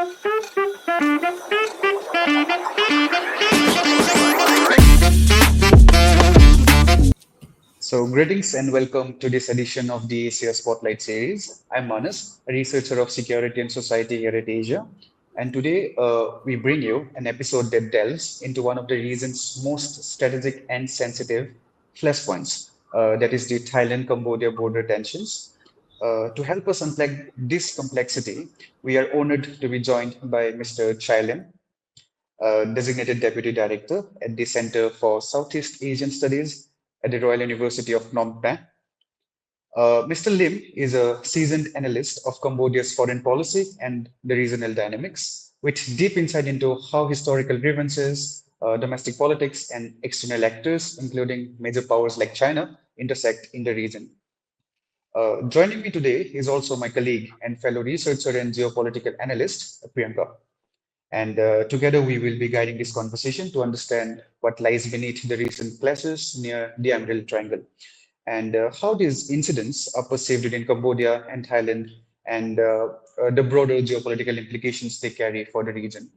So, greetings and welcome to this edition of the Asia Spotlight series. I'm Manas, a researcher of security and society here at Asia. And today we bring you an episode that delves into one of the region's most strategic and sensitive flashpoints, that is the Thailand-Cambodia border tensions. To help us unpack this complexity, we are honored to be joined by Mr. Chhay LIM, designated Deputy Director at the Center for Southeast Asian Studies at the Royal University of Phnom Penh. Mr. Lim is a seasoned analyst of Cambodia's foreign policy and the regional dynamics, with deep insight into how historical grievances, domestic politics, and external actors, including major powers like China, intersect in the region. Joining me today is also my colleague and fellow researcher and geopolitical analyst, Priyanka. And together we will be guiding this conversation to understand what lies beneath the recent clashes near the Emerald Triangle and how these incidents are perceived in Cambodia and Thailand and the broader geopolitical implications they carry for the region.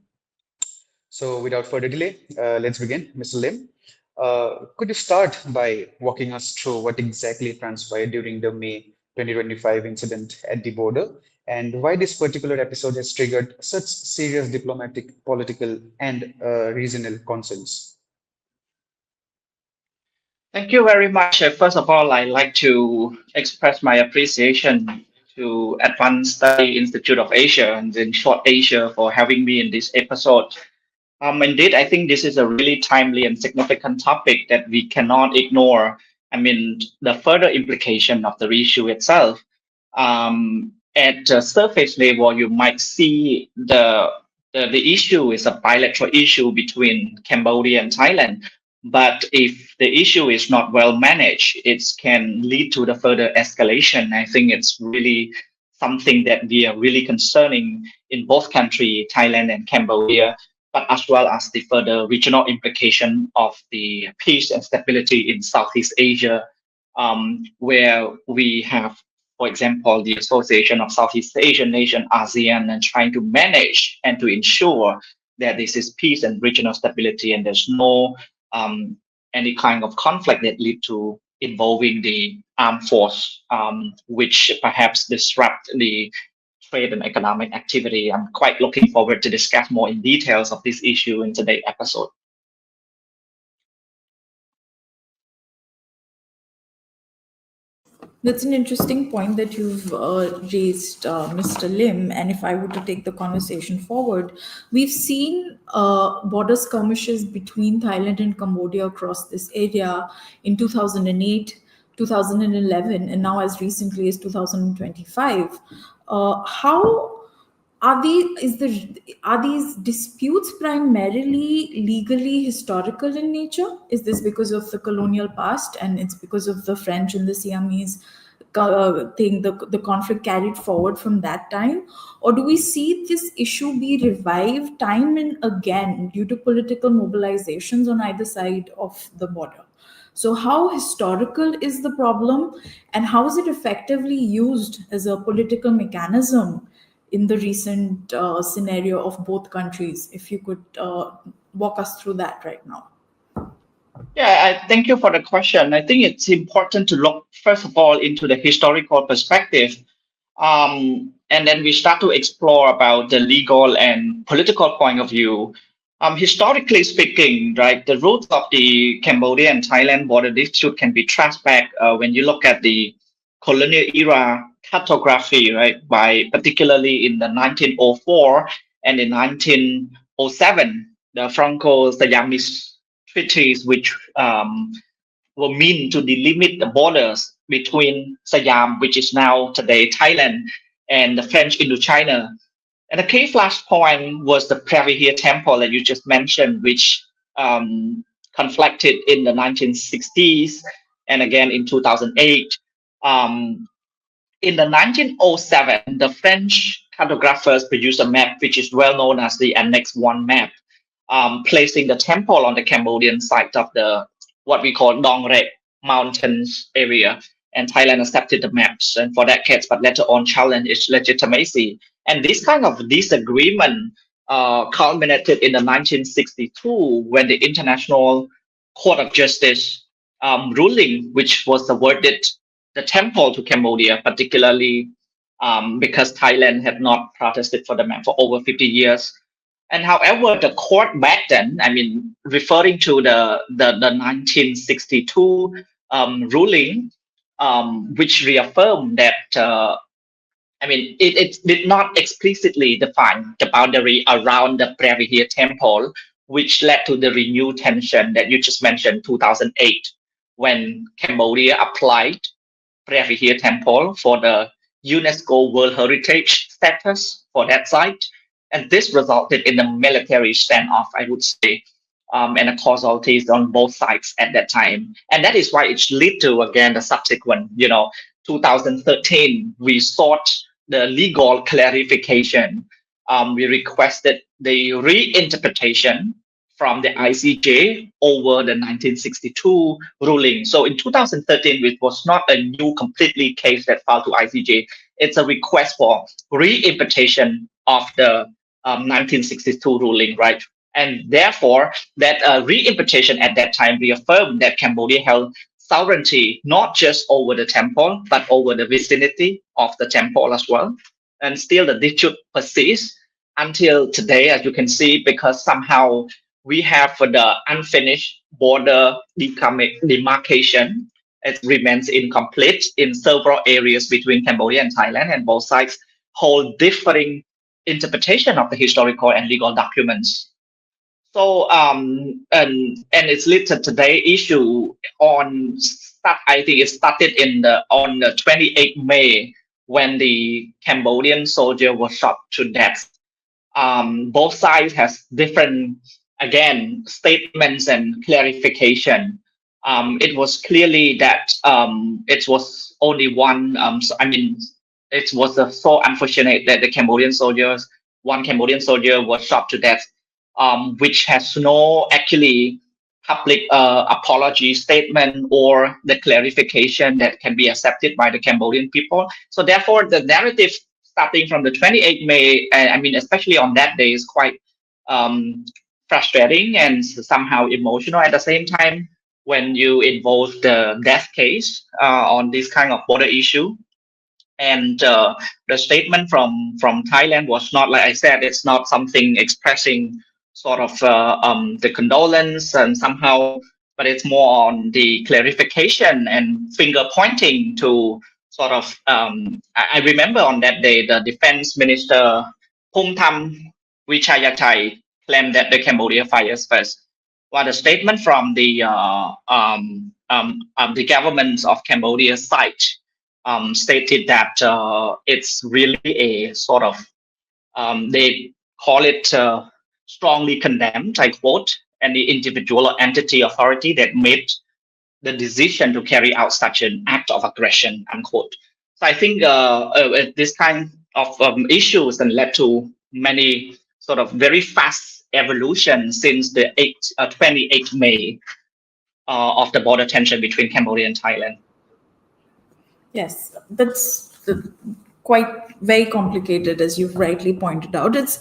So without further delay, let's begin. Mr. Lim, could you start by walking us through what exactly transpired during the May 2025 incident at the border and why this particular episode has triggered such serious diplomatic, political, and regional concerns? Thank you very much. First of all, I'd like to express my appreciation to Advanced Study Institute of Asia and in short Asia for having me in this episode. Indeed, I think this is a really timely and significant topic that we cannot ignore. I mean, the further implication of the issue itself. At the surface level, you might see the issue is a bilateral issue between Cambodia and Thailand. But if the issue is not well managed, it can lead to the further escalation. I think it's really something that we are really concerning in both countries, Thailand and Cambodia, but as well as the further regional implication of the peace and stability in Southeast Asia, where we have, for example, the Association of Southeast Asian Nations, ASEAN, and trying to manage and to ensure that this is peace and regional stability and there's no any kind of conflict that lead to involving the armed force, which perhaps disrupt the trade and economic activity. I'm quite looking forward to discuss more in details of this issue in today's episode. That's an interesting point that you've raised, Mr. Lim. And if I were to take the conversation forward, we've seen border skirmishes between Thailand and Cambodia across this area in 2008, 2011, and now as recently as 2025. How are these disputes primarily legally historical in nature? Is this because of the colonial past and it's because of the French and the Siamese thing, the conflict carried forward from that time? Or do we see this issue be revived time and again due to political mobilizations on either side of the border? So how historical is the problem and how is it effectively used as a political mechanism in the recent scenario of both countries? If you could walk us through that right now. Yeah, thank you for the question. I think it's important to look, first of all, into the historical perspective. And then we start to explore about the legal and political point of view. Historically speaking, right, the roots of the Cambodia and Thailand border dispute can be traced back when you look at the colonial era cartography, right, by particularly in the 1904 and in 1907, the Franco-Siamese treaties, which were meant to delimit the borders between Siam, which is now today Thailand, and the French Indochina. And the key flashpoint was the Prairie Temple that you just mentioned, which conflicted in the 1960s and again in 2008. In the 1907, the French cartographers produced a map which is well known as the Annex 1 map, placing the temple on the Cambodian side of the what we call Dong Rek mountains area. And Thailand accepted the maps and for decades, but later on challenged its legitimacy. And this kind of disagreement culminated in the 1962 when the International Court of Justice ruling, which was awarded the temple to Cambodia, particularly because Thailand had not protested for the man for over 50 years. And however, the court back then, I mean, referring to the 1962 ruling, which reaffirmed that, I mean, it did not explicitly define the boundary around the Previhi temple, which led to the renewed tension that you just mentioned, 2008, when Cambodia applied Previhi temple for the UNESCO World Heritage status for that site. And this resulted in a military standoff, I would say, and a casualties on both sides at that time. And that is why it led to, again, the subsequent, 2013, we sought the legal clarification. We requested the reinterpretation from the ICJ over the 1962 ruling. So in 2013, it was not a new completely case that filed to ICJ. It's a request for reinterpretation of the 1962 ruling, right? And therefore, that reinterpretation at that time reaffirmed that Cambodia held sovereignty not just over the temple, but over the vicinity of the temple as well. And still the dispute persists until today, as you can see, because somehow we have the unfinished border demarcation. It remains incomplete in several areas between Cambodia and Thailand, and both sides hold differing interpretation of the historical and legal documents. So and it's listed today issue on I think it started on the 28th May when the Cambodian soldier was shot to death. Both sides has different, again, statements and clarification. It was clearly that it was only one. It was so unfortunate that one Cambodian soldier was shot to death, which has no actually public apology statement or the clarification that can be accepted by the Cambodian people. So therefore, the narrative starting from the 28th May, especially on that day, is quite frustrating and somehow emotional at the same time when you involve the death case on this kind of border issue. And the statement from Thailand was not, like I said, it's not something expressing sort of the condolence and somehow, but it's more on the clarification and finger pointing to sort of, I remember on that day, the defense minister, Phumtham Vichayachai, claimed that the Cambodia fires first. While the statement from the government of Cambodia's side stated that it's really a sort of, they call it strongly condemned, I quote, any individual or entity authority that made the decision to carry out such an act of aggression, unquote. So I think this kind of issues and led to many sort of very fast evolution since the 28th May of the border tension between Cambodia and Thailand. Yes, that's quite very complicated, as you've rightly pointed out. It's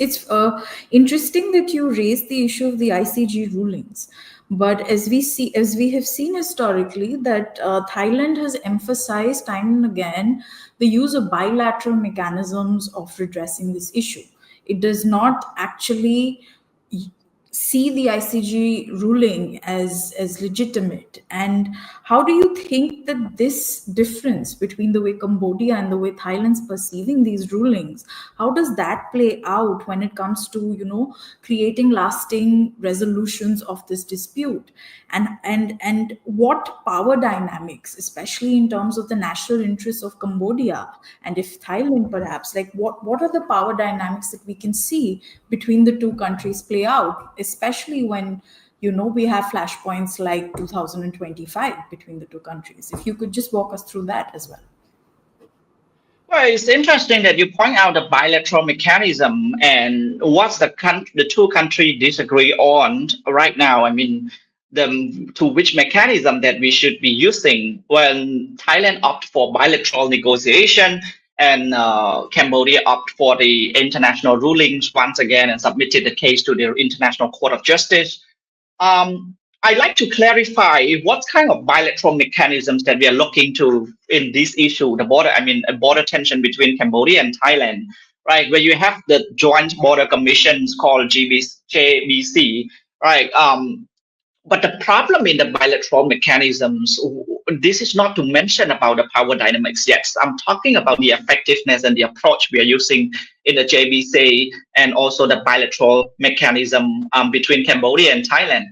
interesting that you raised the issue of the ICJ rulings. But as we have seen historically, that Thailand has emphasized time and again the use of bilateral mechanisms of redressing this issue. It does not actually see the ICJ ruling as legitimate. And how do you think that this difference between the way Cambodia and the way Thailand's perceiving these rulings, how does that play out when it comes to, creating lasting resolutions of this dispute? And what power dynamics, especially in terms of the national interests of Cambodia, and if Thailand perhaps, like what are the power dynamics that we can see between the two countries play out, especially when we have flashpoints like 2025 between the two countries? If you could just walk us through that as well. Well, it's interesting that you point out the bilateral mechanism and what's the two countries disagree on right now. To which mechanism that we should be using when Thailand opted for bilateral negotiation and Cambodia opted for the international rulings once again and submitted the case to the International Court of Justice. I'd like to clarify what kind of bilateral mechanisms that we are looking to in this issue, the border, a border tension between Cambodia and Thailand, right? Where you have the joint border commissions called JBC, right? But the problem in the bilateral mechanisms, this is not to mention about the power dynamics yet. I'm talking about the effectiveness and the approach we are using in the JBC and also the bilateral mechanism between Cambodia and Thailand.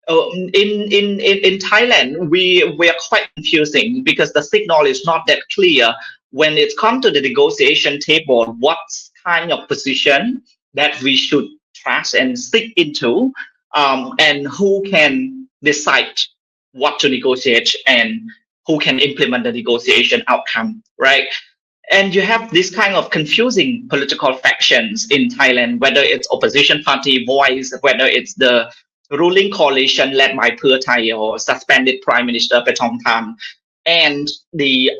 In Thailand, we are quite confusing because the signal is not that clear when it comes to the negotiation table. What kind of position that we should trust and stick into, and who can decide what to negotiate and who can implement the negotiation outcome, right? And you have this kind of confusing political factions in Thailand, whether it's opposition party Voice, whether it's the ruling coalition led by Pheu Thai or suspended Prime Minister Paetongtarn, and the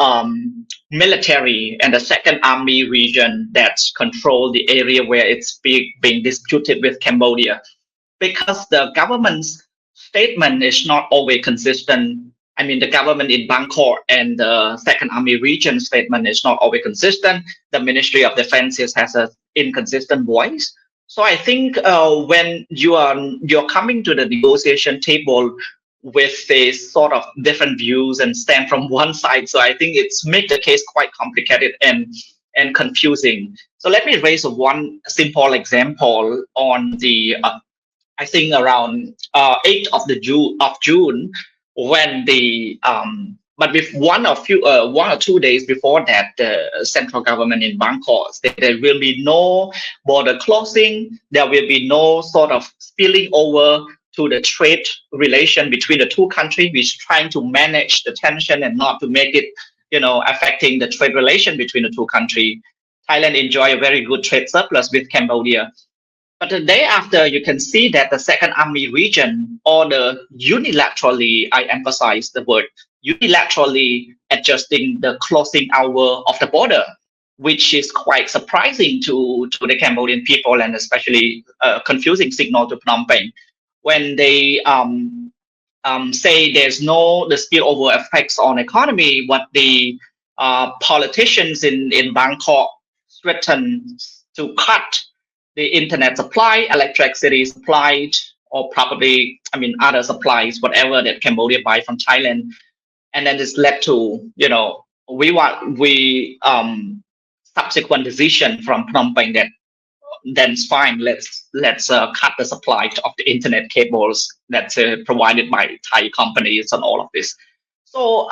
military and the Second Army region that control the area where it's being disputed with Cambodia. Because the government's statement is not always consistent. The government in Bangkok and the Second Army region statement is not always consistent. The Ministry of Defense has an inconsistent voice. So I think when you're coming to the negotiation table with a sort of different views and stand from one side, so I think it's make the case quite complicated and confusing. So let me raise one simple example on the I think around 8th of June, when the but with one or 2 days before that, the central government in Bangkok said there will be no border closing, there will be no sort of spilling over to the trade relation between the two countries. We're trying to manage the tension and not to make it, affecting the trade relation between the two countries. Thailand enjoy a very good trade surplus with Cambodia. But the day after, you can see that the Second Army region ordered unilaterally, I emphasize the word, unilaterally adjusting the closing hour of the border, which is quite surprising to the Cambodian people and especially a confusing signal to Phnom Penh. When they say there's the spillover effects on economy, what the politicians in Bangkok threatened to cut the internet supply, electricity supply, or probably, other supplies, whatever that Cambodia buy from Thailand. And then this led to, subsequent decision from Phnom Penh that then it's fine, let's cut the supply of the internet cables that's provided by Thai companies and all of this. So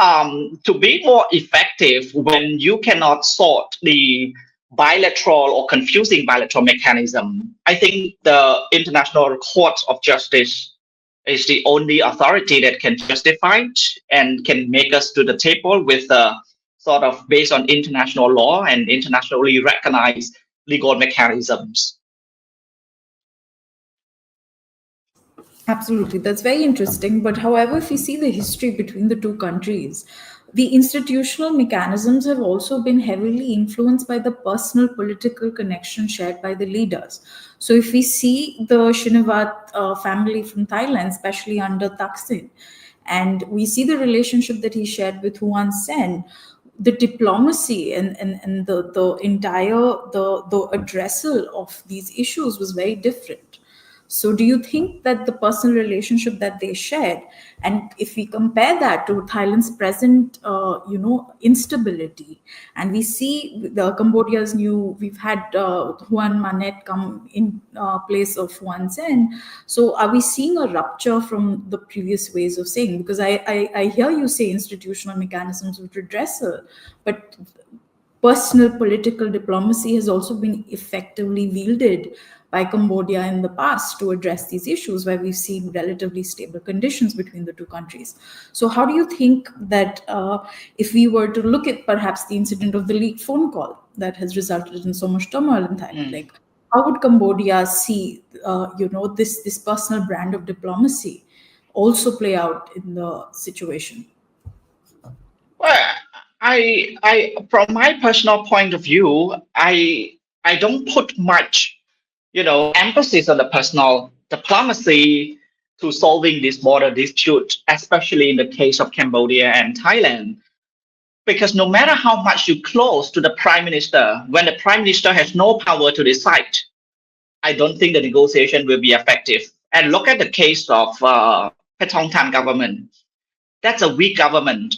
to be more effective, when you cannot sort the bilateral or confusing bilateral mechanism, I think the International Court of Justice is the only authority that can justify it and can make us to the table with sort of based on international law and internationally recognized legal mechanisms. Absolutely, that's very interesting. But however, if we see the history between the two countries, the institutional mechanisms have also been heavily influenced by the personal political connection shared by the leaders. So if we see the Shinawatra family from Thailand, especially under Thaksin, and we see the relationship that he shared with Hun Sen, the diplomacy and the entire the addressal of these issues was very different. So do you think that the personal relationship that they shared, and if we compare that to Thailand's present, instability, and we see the Cambodia's we've had Huan Manet come in place of Hun Sen. So are we seeing a rupture from the previous ways of saying? Because I hear you say institutional mechanisms of redressal, but personal political diplomacy has also been effectively wielded by Cambodia in the past to address these issues, where we've seen relatively stable conditions between the two countries. So how do you think that if we were to look at perhaps the incident of the leaked phone call that has resulted in so much turmoil in Thailand, like how would Cambodia see, this personal brand of diplomacy also play out in the situation? Well, from my personal point of view, I don't put much, emphasis on the personal diplomacy to solving this border dispute, especially in the case of Cambodia and Thailand. Because no matter how much you close to the prime minister, when the prime minister has no power to decide, I don't think the negotiation will be effective. And look at the case of Paetongtarn government. That's a weak government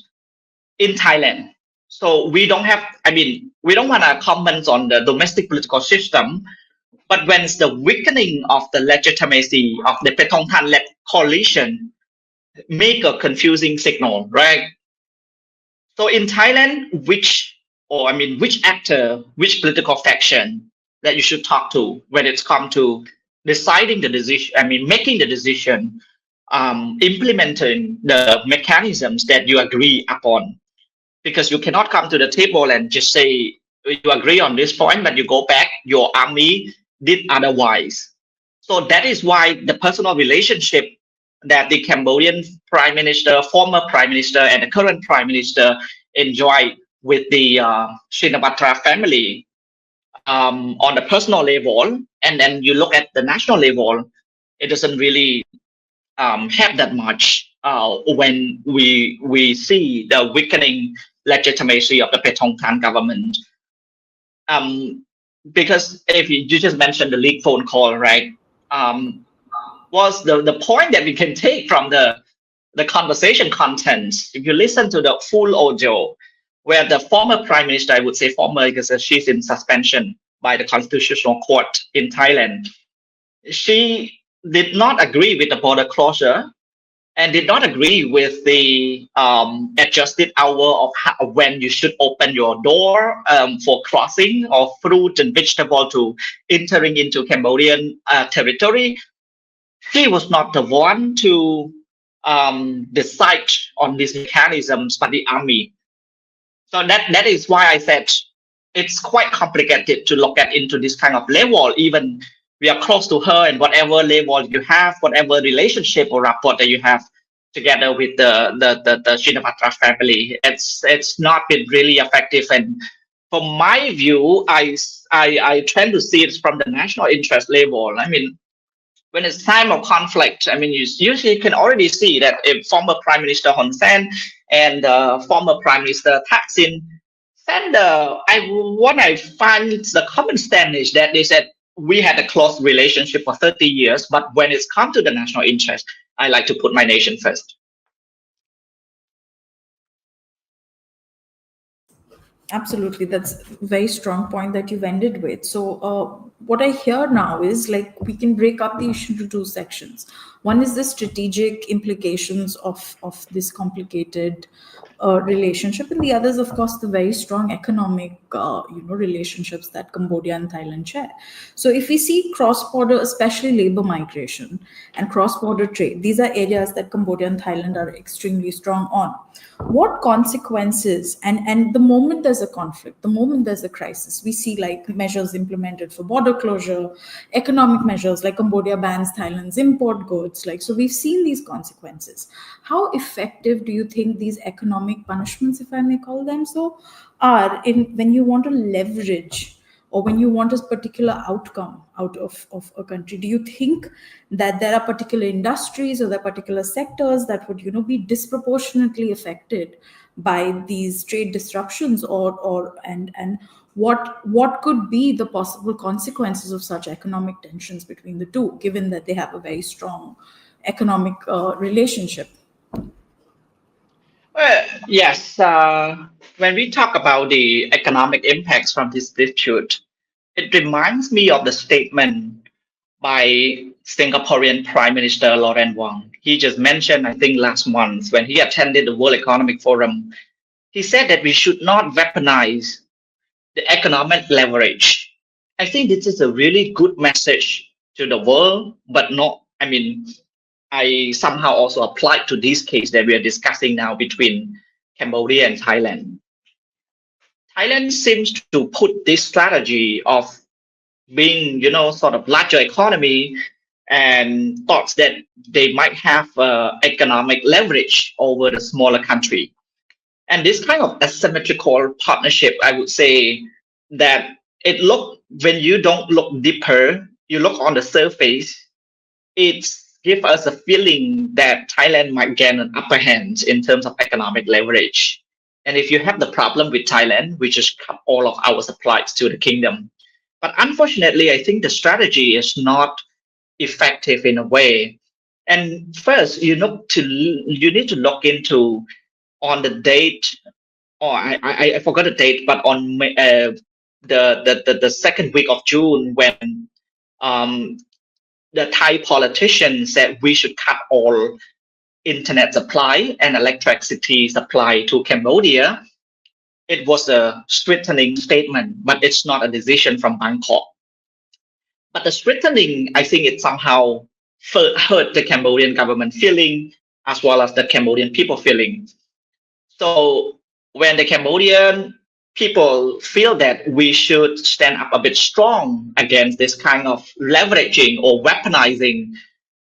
in Thailand. So we don't have, we don't want to comment on the domestic political system, but when it's the weakening of the legitimacy of the Paetongtarn-led coalition, make a confusing signal, right? So in Thailand, which actor, which political faction that you should talk to when it's come to deciding the decision, making the decision, implementing the mechanisms that you agree upon. Because you cannot come to the table and just say you agree on this point, but you go back, your army did otherwise. So that is why the personal relationship that the Cambodian prime minister, former prime minister, and the current prime minister enjoy with the Shinawatra family on the personal level, and then you look at the national level, it doesn't really have that much when we see the weakening legitimacy of the Paetongtarn government. Because if you just mentioned the leaked phone call, right? Was the point that we can take from the conversation contents? If you listen to the full audio, where the former prime minister, I would say former because she's in suspension by the Constitutional Court in Thailand, she did not agree with the border closure and did not agree with the adjusted hour of when you should open your door for crossing of fruit and vegetable to entering into Cambodian territory. She was not the one to decide on these mechanisms, but the army. So that is why I said it's quite complicated to look at into this kind of level. Even we are close to her, and whatever level you have, whatever relationship or rapport that you have together with the Shinawatra family, it's not been really effective. And from my view, I tend to see it from the national interest level. When it's time of conflict, you usually can already see that if former Prime Minister Hun Sen and former Prime Minister Thaksin what I find the common stand is that they said we had a close relationship for 30 years, but when it's come to the national interest, I like to put my nation first. Absolutely, that's a very strong point that you've ended with. So what I hear now is like we can break up the issue into two sections. One is the strategic implications of this complicated relationship, and the other is, of course, the very strong economic relationships that Cambodia and Thailand share. So if we see cross-border, especially labor migration and cross-border trade, these are areas that Cambodia and Thailand are extremely strong on. What consequences, and the moment there's a conflict, the moment there's a crisis, we see like measures implemented for border closure, economic measures like Cambodia bans Thailand's import goods, so we've seen these consequences. How effective do you think these economic punishments, if I may call them so, are when you want to leverage or when you want a particular outcome out of a country? Do you think that there are particular industries or there are particular sectors that would be disproportionately affected by these trade disruptions, and what could be the possible consequences of such economic tensions between the two, given that they have a very strong economic relationship? Well, yes. When we talk about the economic impacts from this dispute, it reminds me of the statement by Singaporean Prime Minister Lawrence Wong. He just mentioned, I think last month, when he attended the World Economic Forum, he said that we should not weaponize the economic leverage. I think this is a really good message to the world, but not, I somehow also applied to this case that we are discussing now between Cambodia and Thailand. Thailand seems to put this strategy of being, sort of larger economy and thoughts that they might have economic leverage over the smaller country. And this kind of asymmetrical partnership, I would say that when you don't look deeper, you look on the surface, it gives us a feeling that Thailand might gain an upper hand in terms of economic leverage. And if you have the problem with Thailand, we just cut all of our supplies to the kingdom. But unfortunately, I think the strategy is not effective in a way. And first, you need to look into on the date, or I forgot the date, but on the second week of June, when um, the Thai politician said we should cut all internet supply and electricity supply to Cambodia. It was a strengthening statement, but it's not a decision from Bangkok. But the strengthening, I think it somehow hurt the Cambodian government feeling as well as the Cambodian people feeling. So when the Cambodian people feel that we should stand up a bit strong against this kind of leveraging or weaponizing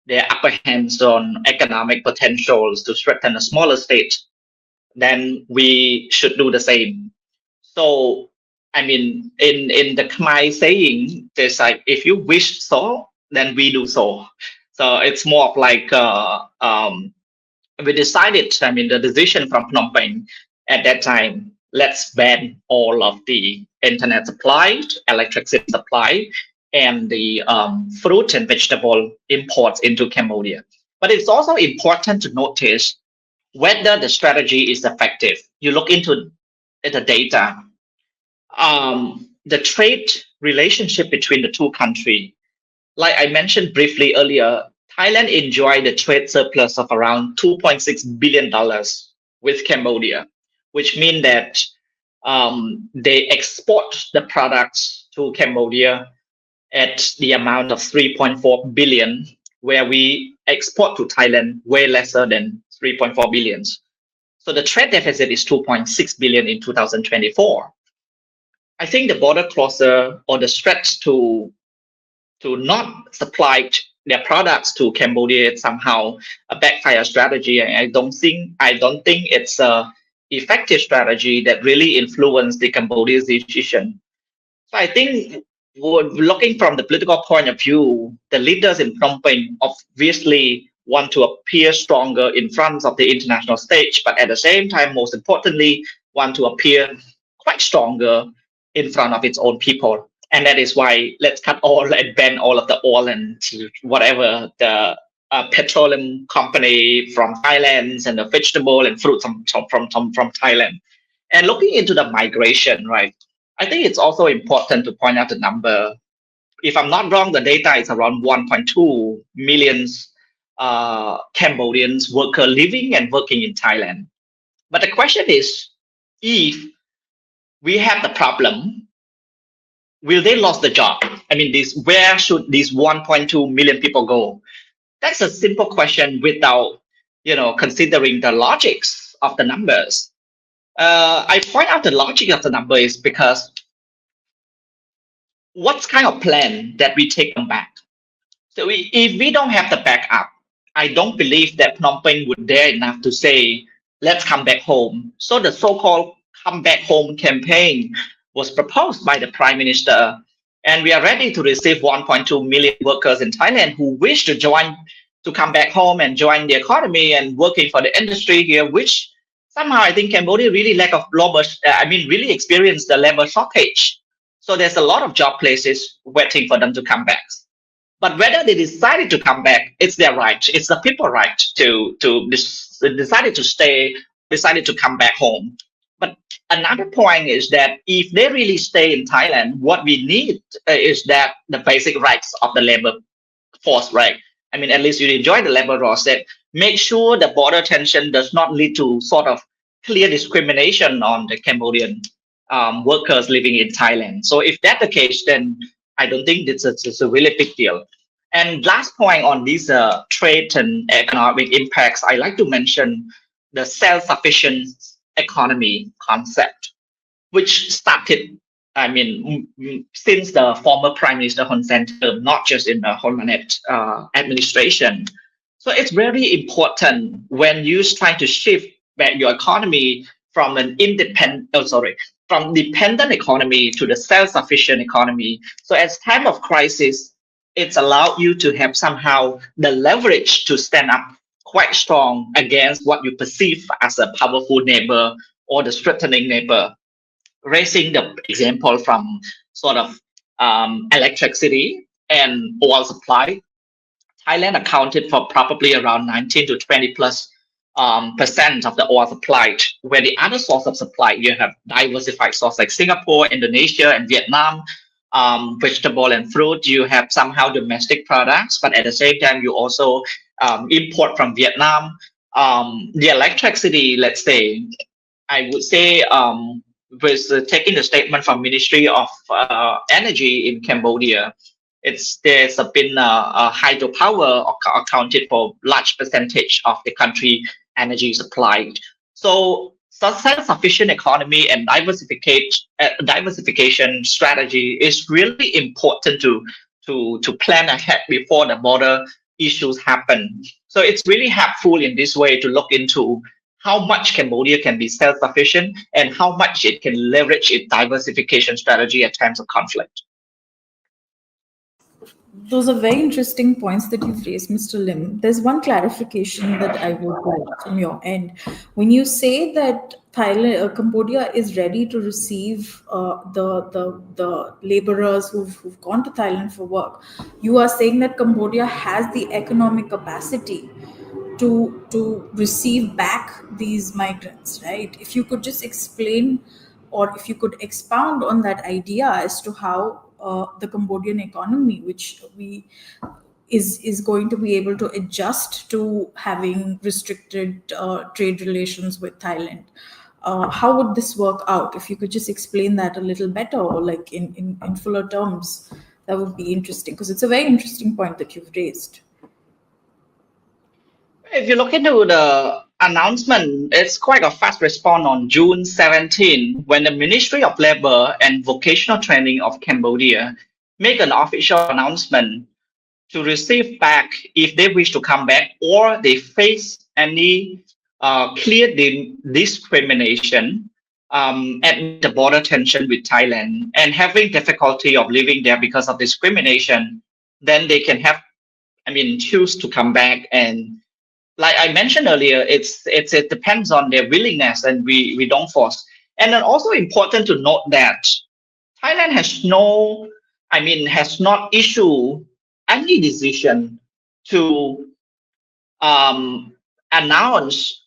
their upper hands on economic potentials to strengthen a smaller state, then we should do the same. So, I mean, in the Khmer saying, there's like, if you wish so, then we do so. So it's more of like, we decided, I mean, the decision from Phnom Penh at that time, let's ban all of the internet supply, electricity supply, and the fruit and vegetable imports into Cambodia. But it's also important to notice whether the strategy is effective. You look into the data. The trade relationship between the two countries, like I mentioned briefly earlier, Thailand enjoyed a trade surplus of around $2.6 billion with Cambodia, which means that they export the products to Cambodia at the amount of 3.4 billion, where we export to Thailand way lesser than 3.4 billion. So the trade deficit is 2.6 billion in 2024. I think the border closure or the stretch to not supply their products to Cambodia is somehow a backfire strategy. I don't think it's a effective strategy that really influenced the Cambodia's decision. So I think looking from the political point of view, the leaders in Phnom Penh obviously want to appear stronger in front of the international stage, but at the same time, most importantly, want to appear quite stronger in front of its own people. And that is why let's cut all and ban all of the oil and whatever the petroleum company from Thailand and the vegetable and fruit from Thailand. And looking into the migration, right? I think it's also important to point out the number. If I'm not wrong, the data is around 1.2 million Cambodians workers living and working in Thailand. But the question is, if we have the problem, will they lose the job? I mean, where should these 1.2 million people go? That's a simple question without, considering the logics of the numbers. I point out the logic of the number is because what kind of plan that we take them back? So if we don't have the backup, I don't believe that Phnom Penh would dare enough to say, let's come back home. So the so-called come back home campaign was proposed by the Prime Minister, and we are ready to receive 1.2 million workers in Thailand who wish to come back home and join the economy and working for the industry here, which somehow I think Cambodia really really experienced the labor shortage. So there's a lot of job places waiting for them to come back. But whether they decided to come back, it's their right. It's the people's right to decided to stay, decided to come back home. But another point is that if they really stay in Thailand, what we need is that the basic rights of the labor force, right? I mean, at least you enjoy the labor laws that make sure the border tension does not lead to sort of clear discrimination on the Cambodian workers living in Thailand. So if that's the case, then I don't think it's a really big deal. And last point on these trade and economic impacts, I like to mention the self-sufficient economy concept, which started, since the former Prime Minister Hun Sen term, not just in the Hun Manet administration. So it's very important when you're trying to shift back your economy from an from dependent economy to the self-sufficient economy. So as time of crisis, it's allowed you to have somehow the leverage to stand up quite strong against what you perceive as a powerful neighbor or the threatening neighbor. Raising the example from sort of electricity and oil supply, Thailand accounted for probably around 19 to 20 plus percent of the oil supply, where the other source of supply, you have diversified sources like Singapore, Indonesia, and Vietnam. Vegetable and fruit, you have somehow domestic products, but at the same time, you also import from Vietnam. The electricity, let's say, I would say, with taking the statement from Ministry of Energy in Cambodia, there's been hydropower accounted for large percentage of the country energy supplied. So self-sufficient economy and diversification strategy is really important to plan ahead before the border issues happen. So it's really helpful in this way to look into how much Cambodia can be self-sufficient and how much it can leverage its diversification strategy at times of conflict. Those are very interesting points that you've raised, Mr. Lim. There's one clarification that I would like from your end. When you say that Cambodia is ready to receive the laborers who've gone to Thailand for work, you are saying that Cambodia has the economic capacity to receive back these migrants, right? If you could just explain, or if you could expound on that idea as to how the Cambodian economy, which is going to be able to adjust to having restricted trade relations with Thailand. How would this work out? If you could just explain that a little better, or like in fuller terms, that would be interesting, because it's a very interesting point that you've raised. If you look into the announcement, it's quite a fast response on June 17, when the Ministry of Labor and Vocational Training of Cambodia make an official announcement to receive back if they wish to come back or they face any clear discrimination at the border tension with Thailand and having difficulty of living there because of discrimination, then they can choose to come back. And like I mentioned earlier, it depends on their willingness, and we don't force. And then also important to note that Thailand has not issued any decision to announce,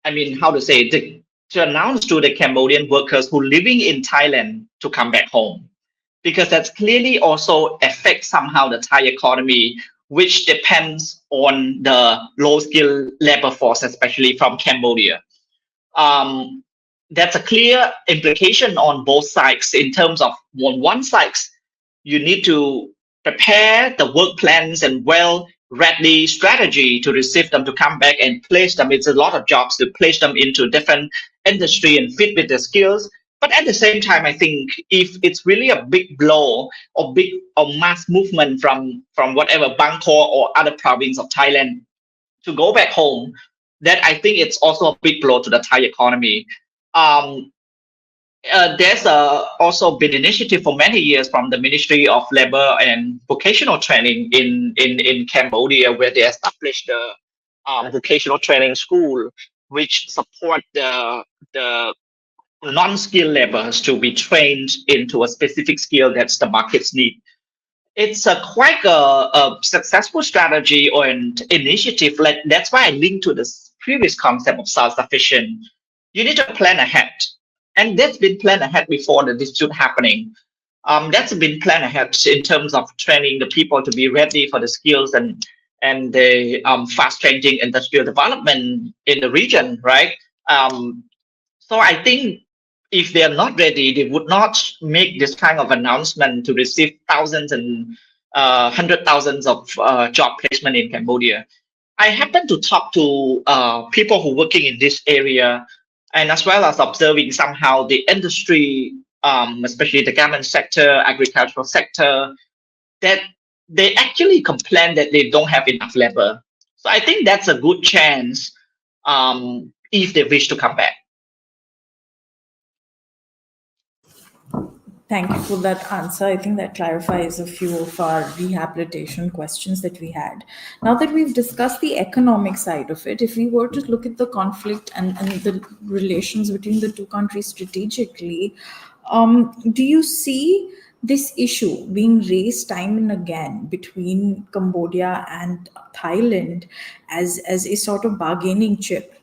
to announce to the Cambodian workers who living in Thailand to come back home, because that's clearly also affects somehow the Thai economy, which depends on the low-skilled labor force, especially from Cambodia. That's a clear implication on both sides in terms of, on one side, you need to prepare the work plans and well-ready strategy to receive them to come back and place them. It's a lot of jobs to place them into different industry and fit with their skills. But at the same time, I think if it's really a big blow or mass movement from whatever Bangkok or other province of Thailand to go back home, that I think it's also a big blow to the Thai economy. There's also been initiative for many years from the Ministry of Labor and Vocational Training in Cambodia, where they established the vocational training school, which support the non-skilled laborers to be trained into a specific skill that the markets need. It's quite a successful strategy or an initiative. That's why I link to this previous concept of self-sufficient. You need to plan ahead. And that's been planned ahead before the dispute happening. That's been planned ahead in terms of training the people to be ready for the skills and the fast-changing industrial development in the region, right? So I think if they are not ready, they would not make this kind of announcement to receive thousands and hundred thousands of job placement in Cambodia. I happen to talk to people who are working in this area, and as well as observing somehow the industry, especially the garment sector, agricultural sector, that they actually complain that they don't have enough labor. So I think that's a good chance if they wish to come back. Thank you for that answer. I think that clarifies a few of our rehabilitation questions that we had. Now that we've discussed the economic side of it, if we were to look at the conflict and the relations between the two countries strategically, do you see this issue being raised time and again between Cambodia and Thailand as a sort of bargaining chip,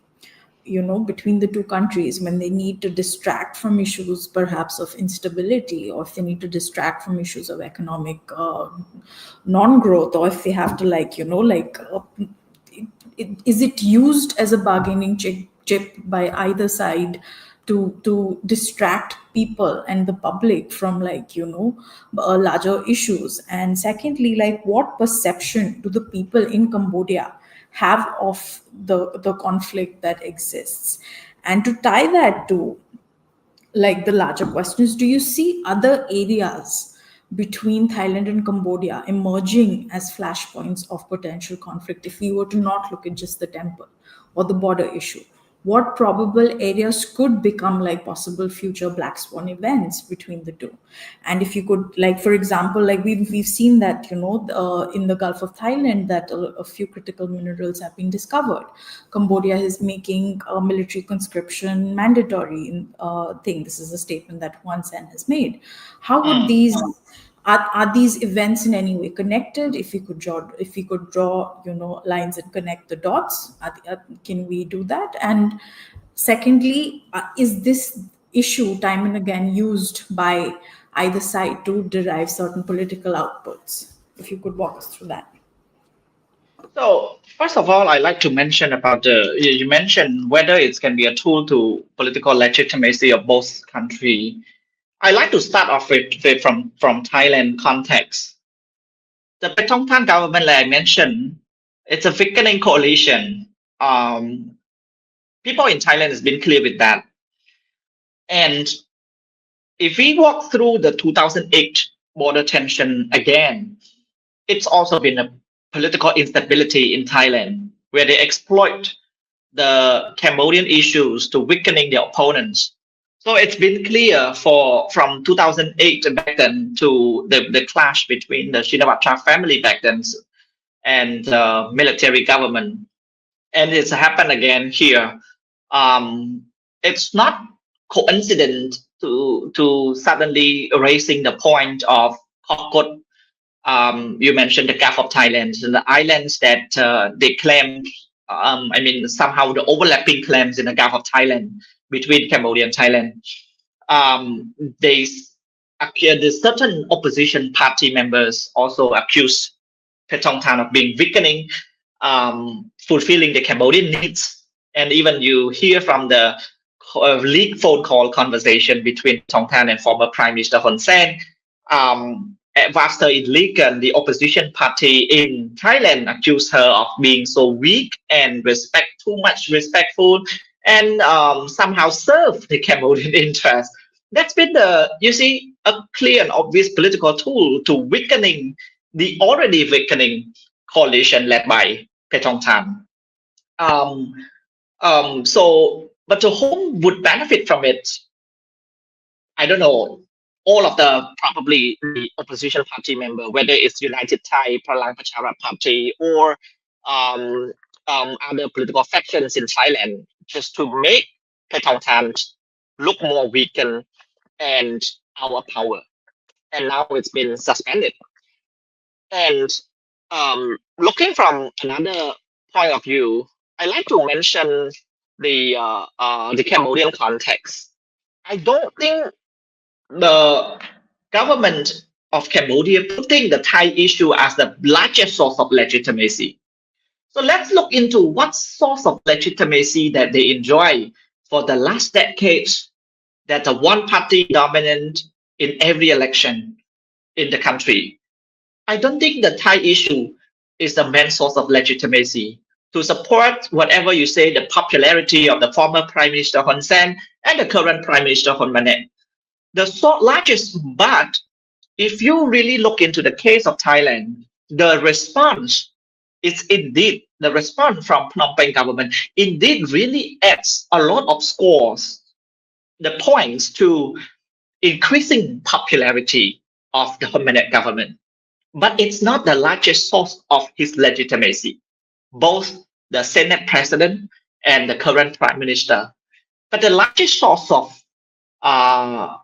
between the two countries, when they need to distract from issues perhaps of instability, or if they need to distract from issues of economic non-growth, or if they have to is it used as a bargaining chip by either side to distract people and the public from larger issues? And secondly, what perception do the people in Cambodia have of the conflict that exists? And to tie that to the larger questions, do you see other areas between Thailand and Cambodia emerging as flashpoints of potential conflict if we were to not look at just the temple or the border issue? What probable areas could become possible future black swan events between the two? And if you could, for example, we've seen that in the Gulf of Thailand that a few critical minerals have been discovered. Cambodia is making military conscription mandatory thing. This is a statement that Hun Sen has made. How would these are these events in any way connected? If we could draw lines and connect the dots, can we do that? And secondly, is this issue time and again used by either side to derive certain political outputs? If you could walk us through that. So first of all, I like to mention about you mentioned whether it can be a tool to political legitimacy of both countries. I like to start off from Thailand context. The Paetongtarn government, like I mentioned, it's a weakening coalition. People in Thailand has been clear with that. And if we walk through the 2008 border tension again, it's also been a political instability in Thailand, where they exploit the Cambodian issues to weakening their opponents. So it's been clear from 2008 back then to the clash between the Shinawatra family back then and military government. And it's happened again here. It's not coincident to suddenly raising the point of Kokot. You mentioned the Gulf of Thailand, and the islands that they claim, somehow the overlapping claims in the Gulf of Thailand between Cambodia and Thailand. The certain opposition party members also accuse Paetongtarn of being weakening, fulfilling the Cambodian needs. And even you hear from the leaked phone call conversation between Paetongtarn and former Prime Minister Hun Sen. After it leaked, the opposition party in Thailand accused her of being so weak and too much respectful, and somehow serve the Cambodian interest. That's been a clear and obvious political tool to weakening the already weakening coalition led by Paetongtarn. But to whom would benefit from it? I don't know. All of probably the opposition party member, whether it's United Thai, Palang Pracharat Party, or other political factions in Thailand, just to make Paetongtarn look more weakened and our power. And now it's been suspended. And looking from another point of view, I like to mention the Cambodian context. I don't think the government of Cambodia putting the Thai issue as the largest source of legitimacy. So let's look into what source of legitimacy that they enjoy for the last decades, that the one party dominant in every election in the country. I don't think the Thai issue is the main source of legitimacy to support whatever you say, the popularity of the former Prime Minister Hun Sen and the current Prime Minister Hun Manet. The largest, but if you really look into the case of Thailand, the response is indeed, the response from Phnom Penh government indeed really adds a lot of scores, the points to increasing popularity of the permanent government, but it's not the largest source of his legitimacy. Both the Senate president and the current prime minister. But the largest source of uh,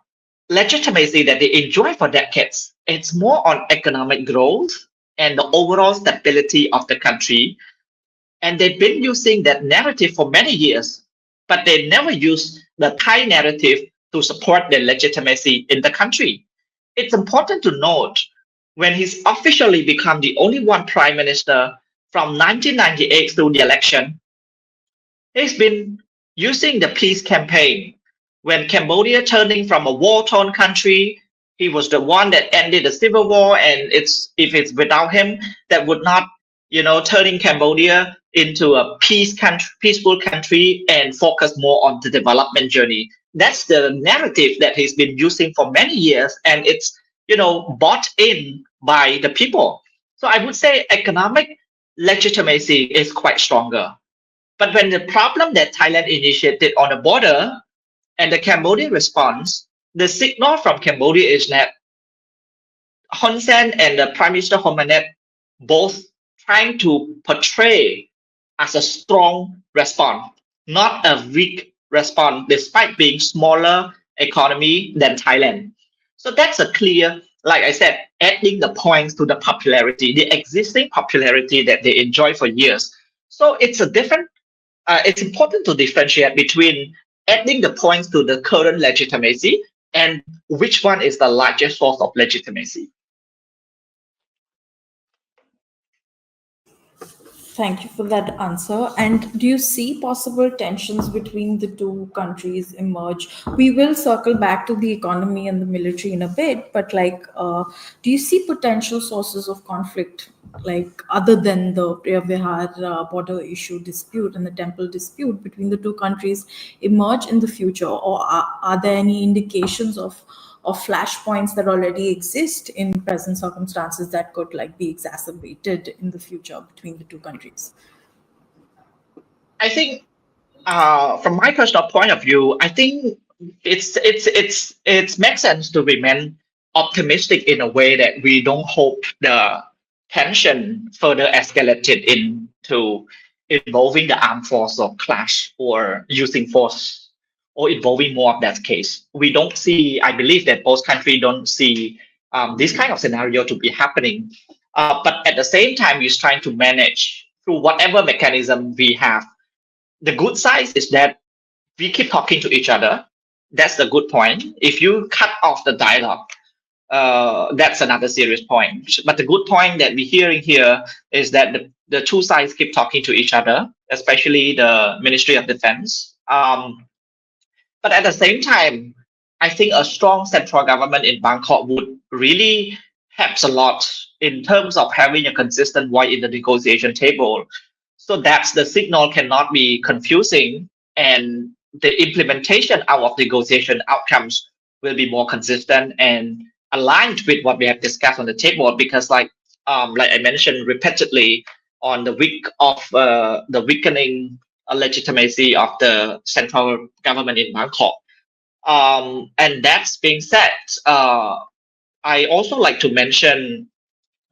legitimacy that they enjoy for decades, it's more on economic growth and the overall stability of the country. And they've been using that narrative for many years, but they never use the Thai narrative to support their legitimacy in the country. It's important to note when he's officially become the only one prime minister from 1998 through the election, he's been using the peace campaign. When Cambodia turning from a war-torn country, he was the one that ended the civil war, and if it's without him, that would not, turning Cambodia into a peaceful country and focus more on the development journey. That's the narrative that he's been using for many years, and it's bought in by the people. So I would say economic legitimacy is quite stronger. But when the problem that Thailand initiated on the border and the Cambodian response, the signal from Cambodia is that Hun Sen and the Prime Minister Homanet both trying to portray as a strong response, not a weak response, despite being smaller economy than Thailand. So that's a clear, like I said, adding the points to the popularity, the existing popularity that they enjoy for years. So it's a different. It's important to differentiate between adding the points to the current legitimacy and which one is the largest source of legitimacy. Thank you for that answer. And do you see possible tensions between the two countries emerge? We will circle back to the economy and the military in a bit, but do you see potential sources of conflict, like other than the Vihar border issue dispute and the temple dispute between the two countries emerge in the future? Or are there any indications of flashpoints that already exist in present circumstances that could be exacerbated in the future between the two countries? I think, from my personal point of view, I think it makes sense to remain optimistic in a way that we don't hope the tension further escalated into involving the armed force or clash or using force or involving more of that case. We don't see, I believe that both countries don't see this kind of scenario to be happening. But at the same time, we're trying to manage through whatever mechanism we have. The good side is that we keep talking to each other. That's the good point. If you cut off the dialogue, that's another serious point. But the good point that we're hearing here is that the two sides keep talking to each other, especially the Ministry of Defense. But at the same time, I think a strong central government in Bangkok would really help a lot in terms of having a consistent voice in the negotiation table. So that the signal cannot be confusing and the implementation out of negotiation outcomes will be more consistent and aligned with what we have discussed on the table. Because like I mentioned repeatedly, on the week of the weakening legitimacy of the central government in Bangkok. And that's being said, I also like to mention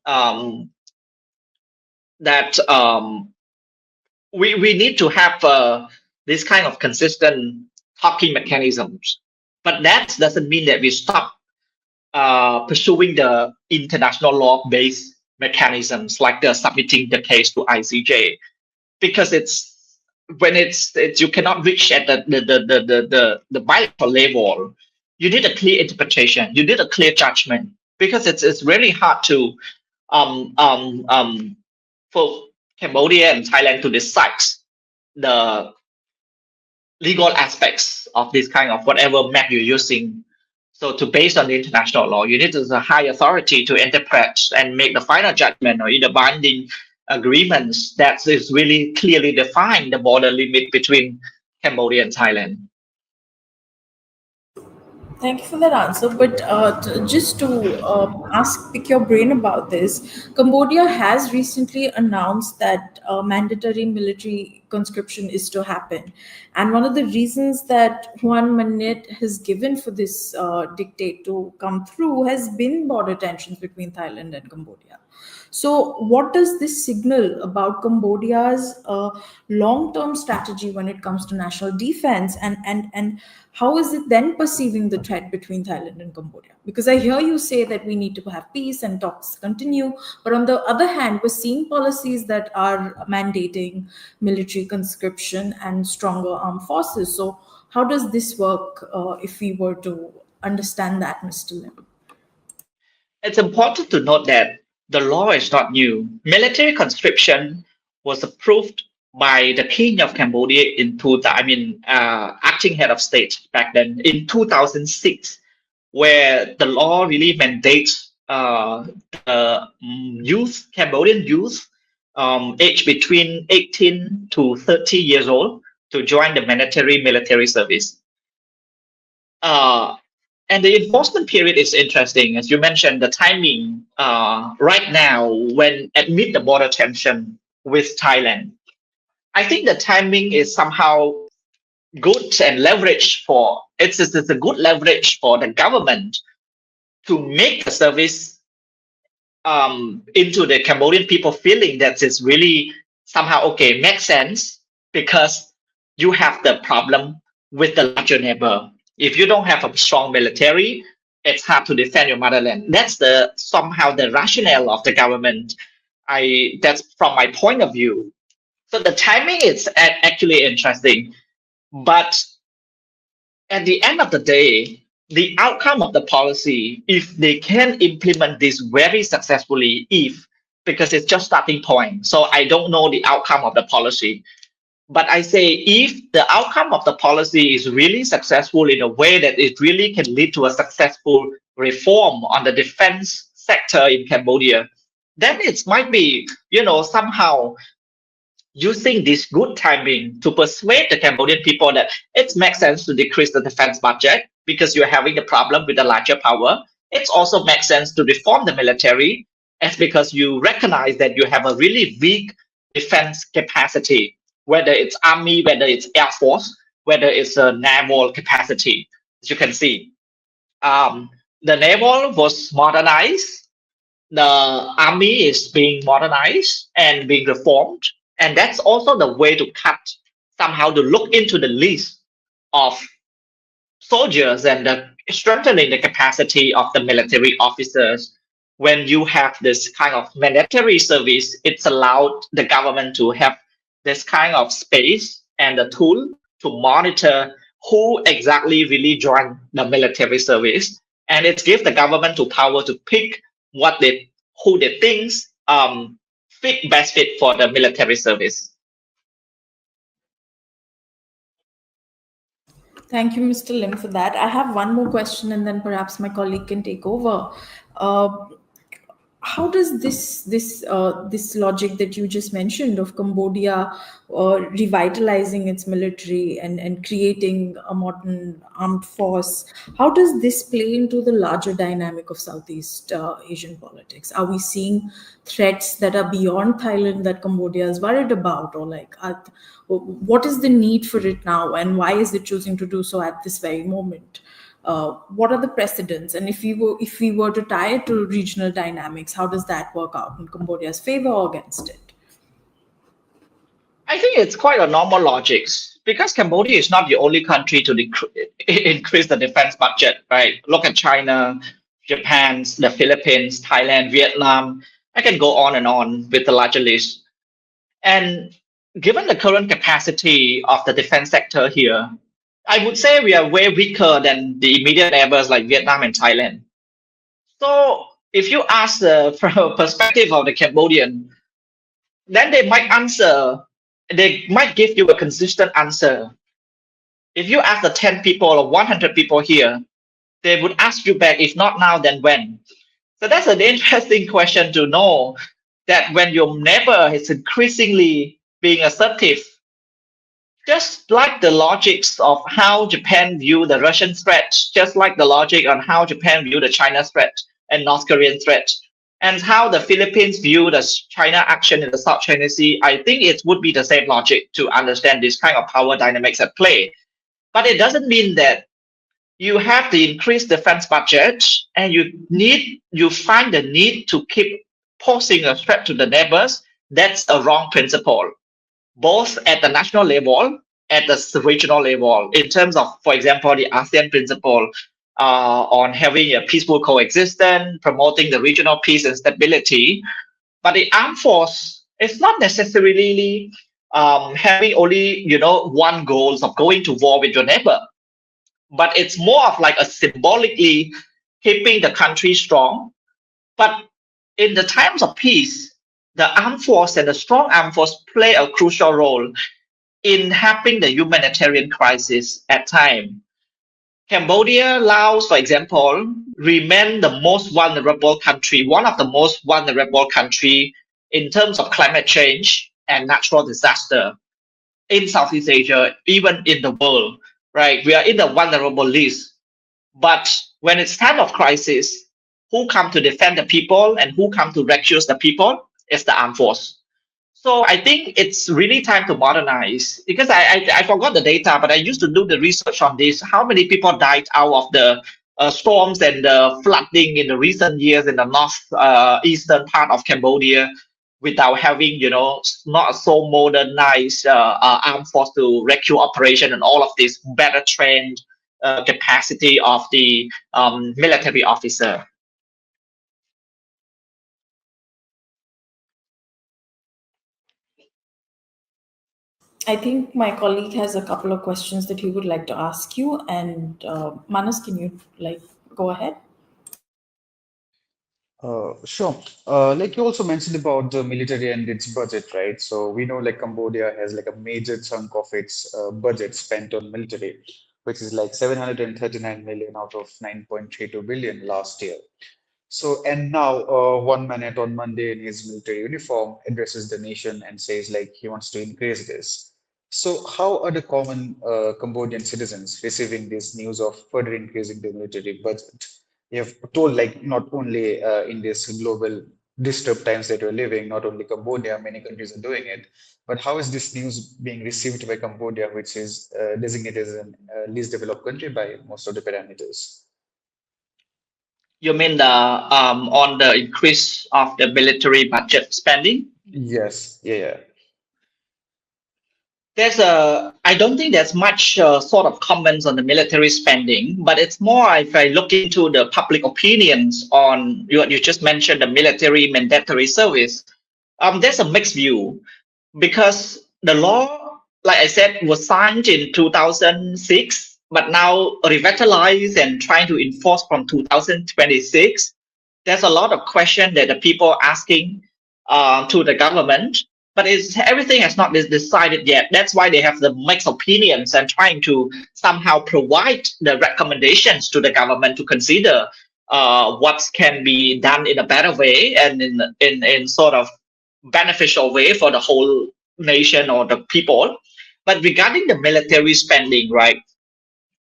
that we need to have this kind of consistent talking mechanisms. But that doesn't mean that we stop pursuing the international law-based mechanisms like the submitting the case to ICJ, because it's you cannot reach at the bilateral level. You need a clear interpretation. You need a clear judgment, because it's really hard to for Cambodia and Thailand to decide the legal aspects of this kind of whatever map you're using. So to based on the international law, you need a high authority to interpret and make the final judgment or either binding agreements that is really clearly define the border limit between Cambodia and Thailand. Thank you for that answer. But just to pick your brain about this, Cambodia has recently announced that mandatory military conscription is to happen. And one of the reasons that Juan Manet has given for this dictate to come through has been border tensions between Thailand and Cambodia. So, what does this signal about Cambodia's long-term strategy when it comes to national defense, and how is it then perceiving the threat between Thailand and Cambodia? Because I hear you say that we need to have peace and talks continue, but on the other hand, we're seeing policies that are mandating military conscription and stronger armed forces. So, how does this work if we were to understand that, Mr. Lim? It's important to note that the law is not new. Military conscription was approved by the King of Cambodia acting head of state back then in 2006, where the law really mandates Cambodian youth, aged between 18 to 30 years old, to join the mandatory military service. And the enforcement period is interesting. As you mentioned, the timing right now, when amid the border tension with Thailand, I think the timing is somehow good and leverage for it's a good leverage for the government to make the service into the Cambodian people feeling that it's really somehow okay, makes sense, because you have the problem with the larger neighbor. If you don't have a strong military, it's hard to defend your motherland. That's the somehow the rationale of the government. That's from my point of view. So the timing is actually interesting, but at the end of the day, the outcome of the policy, if they can implement this very successfully, because it's just starting point. So I don't know the outcome of the policy. But I say if the outcome of the policy is really successful in a way that it really can lead to a successful reform on the defense sector in Cambodia, then it might be, somehow using this good timing to persuade the Cambodian people that it makes sense to decrease the defense budget because you're having a problem with the larger power. It also makes sense to reform the military, as because you recognize that you have a really weak defense capacity, whether it's army, whether it's air force, whether it's a naval capacity. As you can see, the naval was modernized, the army is being modernized and being reformed, and that's also the way to cut, somehow to look into the list of soldiers and strengthening the capacity of the military officers. When you have this kind of mandatory service, it's allowed the government to have this kind of space and the tool to monitor who exactly really joined the military service, and it gives the government to power to pick who they think best fit for the military service. Thank you, Mr. Lim, for that. I have one more question, and then perhaps my colleague can take over. How does this logic that you just mentioned of Cambodia revitalizing its military and creating a modern armed force, how does this play into the larger dynamic of Southeast Asian politics? Are we seeing threats that are beyond Thailand that Cambodia is worried about, or what is the need for it now, and why is it choosing to do so at this very moment? What are the precedents, and if we were to tie it to regional dynamics, how does that work out in Cambodia's favor or against it? I think it's quite a normal logic, because Cambodia is not the only country to increase the defense budget, right? Look at China, Japan, the Philippines, Thailand, Vietnam. I can go on and on with the larger list. And given the current capacity of the defense sector here, I would say we are way weaker than the immediate neighbors like Vietnam and Thailand. So if you ask from a perspective of the Cambodian, then they might give you a consistent answer. If you ask the 10 people or 100 people here, they would ask you back, if not now, then when? So that's an interesting question to know, that when your neighbor is increasingly being assertive just like the logics of how Japan view the Russian threat, just like the logic on how Japan view the China threat and North Korean threat, and how the Philippines view the China action in the South China Sea, I think it would be the same logic to understand this kind of power dynamics at play. But it doesn't mean that you have the increased defense budget and you find the need to keep posing a threat to the neighbors. That's a wrong principle, both at the national level, at the regional level, in terms of, for example, the ASEAN principle on having a peaceful coexistence, promoting the regional peace and stability. But the armed force is not necessarily having only one goal of going to war with your neighbor, but it's more of like a symbolically keeping the country strong. But in the times of peace, the armed force and the strong armed force play a crucial role in helping the humanitarian crisis at time. Cambodia, Laos, for example, remain the most vulnerable country, one of the most vulnerable country in terms of climate change and natural disaster in Southeast Asia, even in the world, right? We are in the vulnerable list. But when it's time of crisis, who come to defend the people and who come to rescue the people is the armed force. So I think it's really time to modernize, because I forgot the data, but I used to do the research on this. How many people died out of the storms and the flooding in the recent years in the north eastern part of Cambodia, without having not so modernized armed force to rescue operation and all of this better trained capacity of the military officer. I think my colleague has a couple of questions that he would like to ask you. And Manas, can you go ahead? Sure. Like you also mentioned about the military and its budget, right? So we know like Cambodia has like a major chunk of its budget spent on military, which is like 739 million out of 9.32 billion last year. So, and now one man on Monday in his military uniform addresses the nation and says like he wants to increase this. So, how are the common Cambodian citizens receiving this news of further increasing the military budget? You have told like not only in this global disturbed times that we're living, not only Cambodia, many countries are doing it, but how is this news being received by Cambodia, which is designated as a least developed country by most of the parameters? You mean the on the increase of the military budget spending? Yes, yeah. I don't think there's much sort of comments on the military spending, but it's more if I look into the public opinions on you just mentioned the military mandatory service. There's a mixed view, because the law, like I said, was signed in 2006, but now revitalized and trying to enforce from 2026. There's a lot of question that the people are asking to the government, but everything has not been decided yet. That's why they have the mixed opinions and trying to somehow provide the recommendations to the government to consider what can be done in a better way and in sort of beneficial way for the whole nation or the people. But regarding the military spending, right,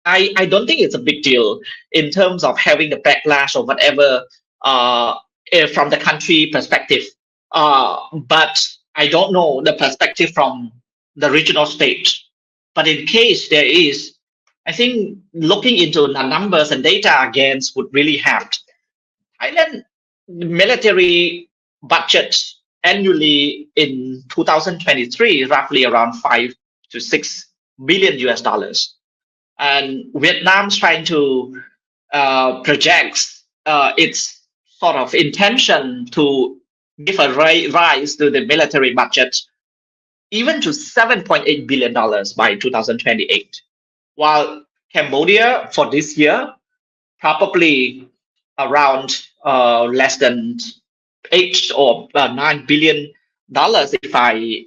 I don't think it's a big deal in terms of having the backlash or whatever from the country perspective. But I don't know the perspective from the regional state. But in case there is, I think looking into the numbers and data again would really help. Thailand military budget annually in 2023 roughly around 5 to 6 billion US dollars. And Vietnam's trying to project its sort of intention to give a rise to the military budget even to $7.8 billion by 2028. While Cambodia for this year, probably around less than $8 or $9 billion, if I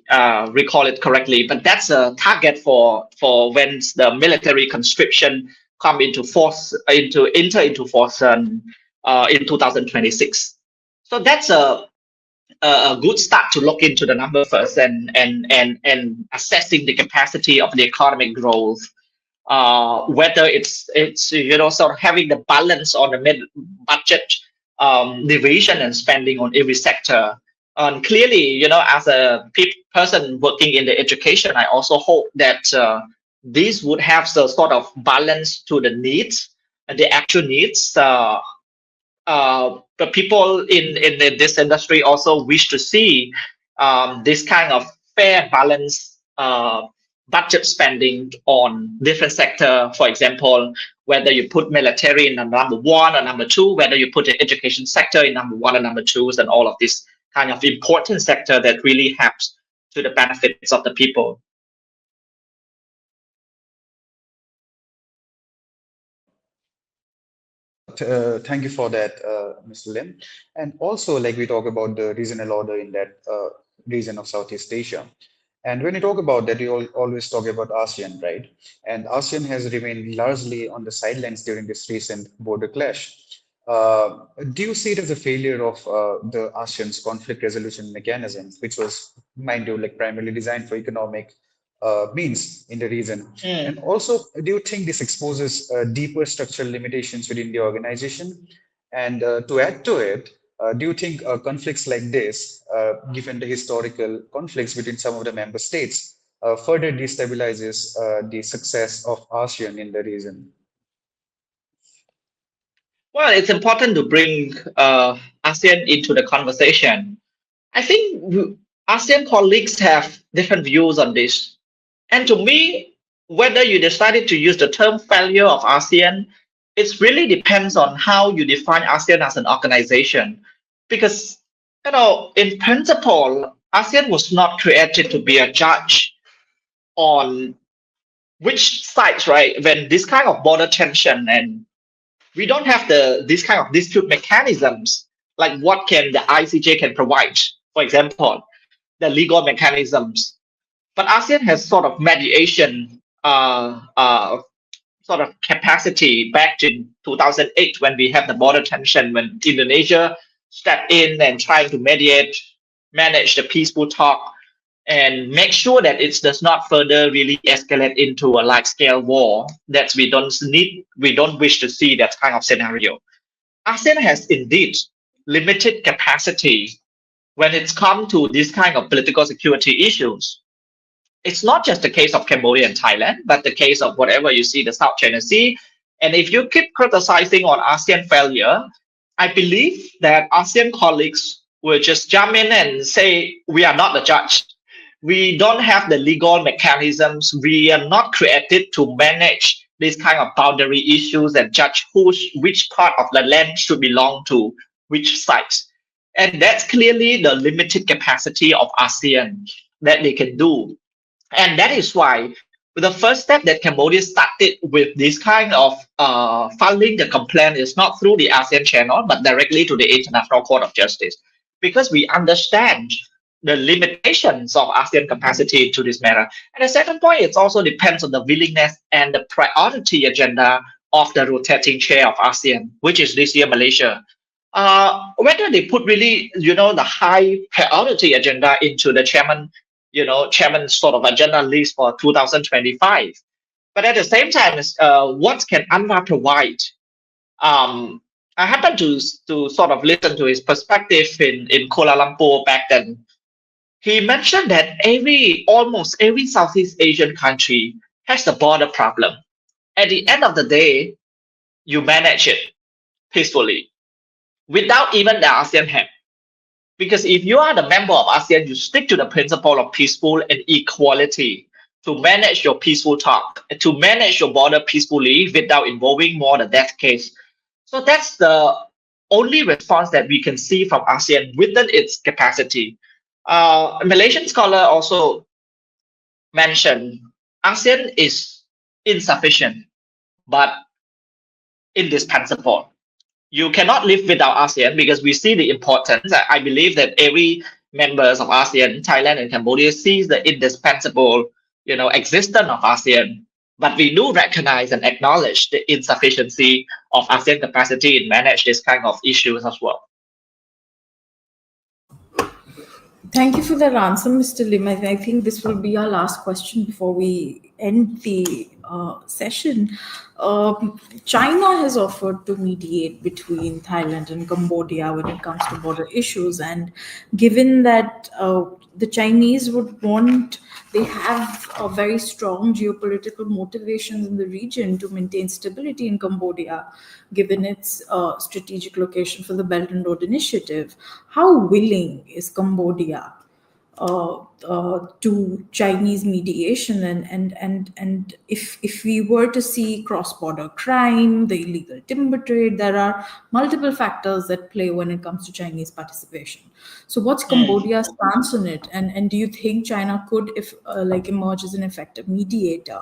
recall it correctly. But that's a target for when the military conscription come into force, enter into force in 2026. So that's a a good start to look into the number first and assessing the capacity of the economic growth, whether it's sort of having the balance on the mid budget division and spending on every sector. And clearly, as a person working in the education, I also hope that these would have the sort of balance to the needs and the actual needs. The people in this industry also wish to see this kind of fair balance budget spending on different sector. For example, whether you put military in number one or number two, whether you put the education sector in number one or number twos, and all of this kind of important sector that really helps to the benefits of the people. Thank you for that, Mr. Lim. And also, like we talk about the regional order in that region of Southeast Asia. And when you talk about that, you always talk about ASEAN, right? And ASEAN has remained largely on the sidelines during this recent border clash. Do you see it as a failure of the ASEAN's conflict resolution mechanism, which was, mind you, like primarily designed for economic means in the region? And also, do you think this exposes deeper structural limitations within the organization? And to add to it, do you think conflicts like this, given the historical conflicts between some of the member states, further destabilizes the success of ASEAN in the region? Well, it's important to bring ASEAN into the conversation. I think ASEAN colleagues have different views on this. And to me, whether you decided to use the term failure of ASEAN, it really depends on how you define ASEAN as an organization. Because, in principle, ASEAN was not created to be a judge on which sides, right? When this kind of border tension, and we don't have this kind of dispute mechanisms, like what can the ICJ can provide, for example, the legal mechanisms. But ASEAN has sort of mediation sort of capacity back in 2008 when we have the border tension, when Indonesia stepped in and trying to mediate, manage the peaceful talk, and make sure that it does not further really escalate into a large-scale war that we don't wish to see that kind of scenario. ASEAN has indeed limited capacity when it's come to this kind of political security issues. It's not just the case of Cambodia and Thailand, but the case of whatever you see, the South China Sea. And if you keep criticizing on ASEAN failure, I believe that ASEAN colleagues will just jump in and say, we are not the judge. We don't have the legal mechanisms. We are not created to manage these kind of boundary issues and judge which part of the land should belong to which sites. And that's clearly the limited capacity of ASEAN that they can do. And that is why the first step that Cambodia started with this kind of filing the complaint is not through the ASEAN channel, but directly to the International Court of Justice, because we understand the limitations of ASEAN capacity to this matter. And the second point, it also depends on the willingness and the priority agenda of the rotating chair of ASEAN, which is this year Malaysia. Whether they put really, the high priority agenda into the chairman's sort of agenda list for 2025. But at the same time, what can UNRWA provide? I happened to sort of listen to his perspective in Kuala Lumpur back then. He mentioned that almost every Southeast Asian country has a border problem. At the end of the day, you manage it peacefully without even the ASEAN help. Because if you are the member of ASEAN, you stick to the principle of peaceful and equality to manage your peaceful talk, to manage your border peacefully without involving more the death case. So that's the only response that we can see from ASEAN within its capacity. A Malaysian scholar also mentioned ASEAN is insufficient, but indispensable. You cannot live without ASEAN because we see the importance. I believe that every members of ASEAN, Thailand and Cambodia, sees the indispensable, existence of ASEAN. But we do recognize and acknowledge the insufficiency of ASEAN capacity in manage this kind of issues as well. Thank you for that answer, Mr. Lim. I think this will be our last question before we end the session. China has offered to mediate between Thailand and Cambodia when it comes to border issues. And given that the Chinese would want, they have a very strong geopolitical motivations in the region to maintain stability in Cambodia, given its strategic location for the Belt and Road Initiative. How willing is Cambodia to Chinese mediation, and if we were to see cross-border crime, the illegal timber trade, there are multiple factors that play when it comes to Chinese participation. So, what's Cambodia's stance on it, and do you think China could, if like, emerge as an effective mediator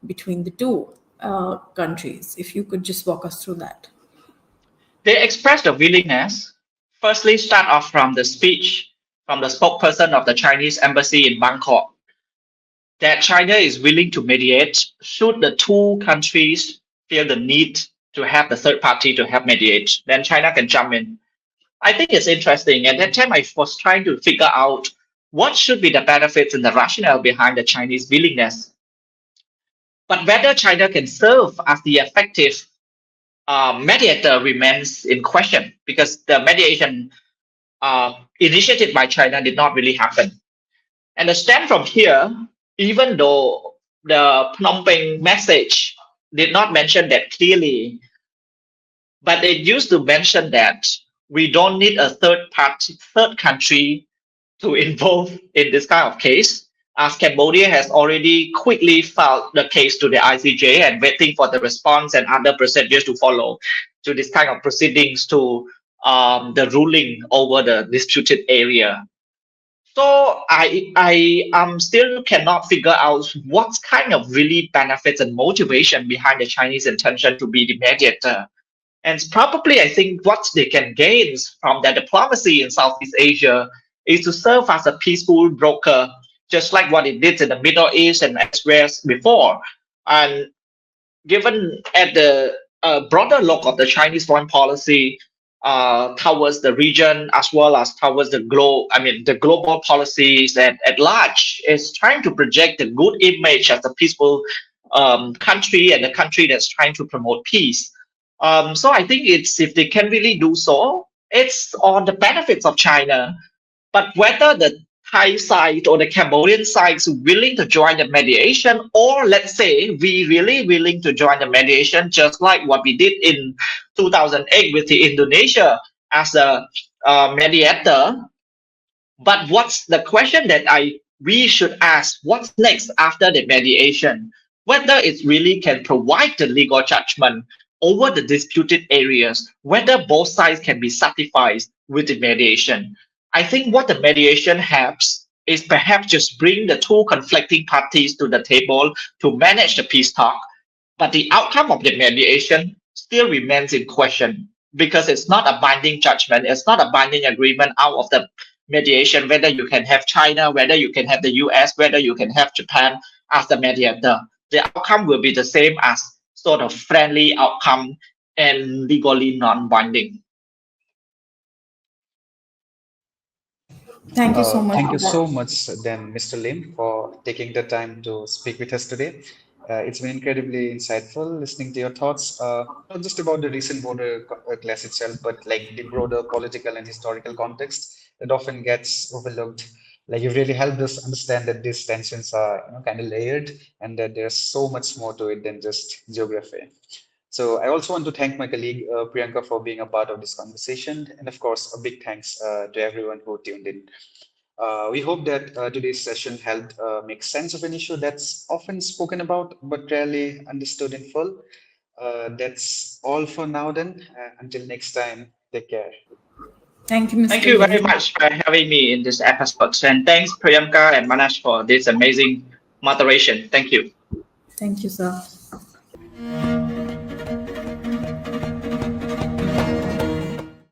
between the two countries? If you could just walk us through that. They expressed a willingness. Firstly, start off from the speech from the spokesperson of the Chinese embassy in Bangkok, that China is willing to mediate should the two countries feel the need to have the third party to help mediate. Then China can jump in. I think it's interesting. At that time, I was trying to figure out what should be the benefits and the rationale behind the Chinese willingness. But whether China can serve as the effective mediator remains in question, because the mediation initiated by China did not really happen. And the stand from here, even though the Phnom Penh message did not mention that clearly, but it used to mention that we don't need a third country to involve in this kind of case, as Cambodia has already quickly filed the case to the ICJ and waiting for the response and other procedures to follow to this kind of proceedings to the ruling over the disputed area. So I still cannot figure out what kind of really benefits and motivation behind the Chinese intention to be the mediator. And probably I think what they can gain from their diplomacy in Southeast Asia is to serve as a peaceful broker, just like what it did in the Middle East and elsewhere before. And given at the broader look of the Chinese foreign policy towards the region as well as towards the the global policies at large, is trying to project a good image as a peaceful country and a country that's trying to promote peace. So I think it's, if they can really do so, it's on the benefits of China. But whether the Thai side or the Cambodian side is willing to join the mediation, or let's say we really willing to join the mediation, just like what we did in 2008 with the Indonesia as a mediator. But what's the question that we should ask? What's next after the mediation? Whether it really can provide the legal judgment over the disputed areas, whether both sides can be satisfied with the mediation. I think what the mediation helps is perhaps just bring the two conflicting parties to the table to manage the peace talk. But the outcome of the mediation still remains in question, because it's not a binding judgment, it's not a binding agreement out of the mediation, whether you can have China, whether you can have the US, whether you can have Japan as the mediator. The outcome will be the same as sort of friendly outcome and legally non-binding. Thank you so much. Thank you so much, then, Mr. Lim, for taking the time to speak with us today. It's been incredibly insightful listening to your thoughts, not just about the recent border clash itself, but like the broader political and historical context that often gets overlooked. Like, you've really helped us understand that these tensions are, kind of layered, and that there's so much more to it than just geography. So I also want to thank my colleague Priyanka for being a part of this conversation, and of course, a big thanks to everyone who tuned in. We hope that today's session helped make sense of an issue that's often spoken about but rarely understood in full. That's all for now then. Until next time, take care. Thank you, Mr. Thank you very Lim. much for having me in this episode. And thanks, Priyanka and Manash, for this amazing moderation. Thank you. Thank you, sir.